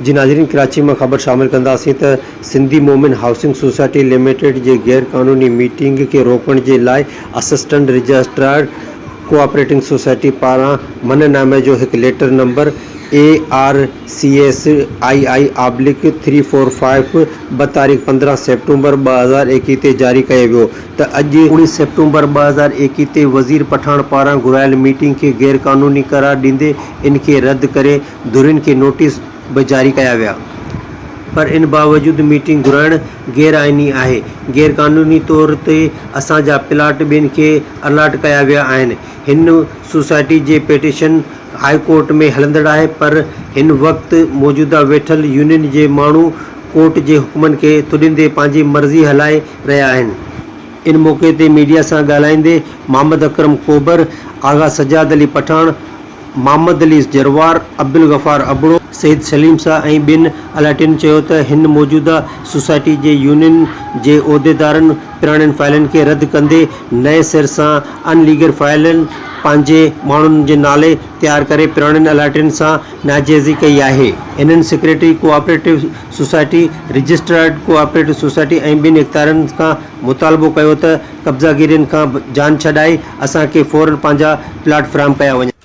जी नाज़रीन, कराची में ख़बर शामिल कंदासीं त सिंधी मोमिन हाउसिंग सोसाइटी लिमिटेड जे गैर कानूनी मीटिंग के रोकण जे लाइ असिस्टेंट रजिस्ट्रार कोऑपरेटिंग सोसाइटी पारां मननामे जो एक लेटर नंबर ARCSII/345 तारीख़ 15 सितंबर 2021 ते जारी कयो वियो त अॼु 19 सितंबर 2021 ते वज़ीर पठान पारां घुरायल मीटिंग के गैर कानूनी करार ॾींदे इनके रद्द करे धुरियुनि खे नोटिस भी जारी किया विया। पर इन बावजूद मीटिंग घुराइण गैर आइनी है। गैर कानूनी तौर ते असांजा प्लाट ॿियनि खे अलाट कया विया आहिनि। हिन सोसाइटी जे पिटीशन हाई कोर्ट में हलंदड़ है, पर हिन वक्त मौजूदा वेठल यूनियन जे माण्हू कोर्ट जे हुक्मन के तुॾींदे पंहिंजी मर्ज़ी हलाए रहिया आहिनि। इन मौके ते मीडिया सां ॻाल्हाईंदे मोहम्मद अकरम कोबर, आगा सजाद अली पठान, मोहम्मद अली जरवार, अब्दुल गफ़ार अबड़ो, सईद सलीम सां ऐं ॿियनि अलाटियुनि चयो त हिन मौजूदा सोसाइटी जे यूनियन जे उहिदेदारनि पुराणनि फाइलनि खे रद्द कंदे नए सिर सां अनलीगल फाइलनि पंहिंजे माण्हुनि जे नाले तैयार करे पुराणनि अलाटियुनि सां नाजाइज़ी कई आहे। इन्हनि secretary cooperative society, registered cooperative society ऐं ॿिनि इख़्तियारनि खां मुतालबो कयो त कब्ज़ागिरियुनि खां जान छॾाए असांखे फ़ौरन पंहिंजा प्लाट फ़राहम कया वञनि।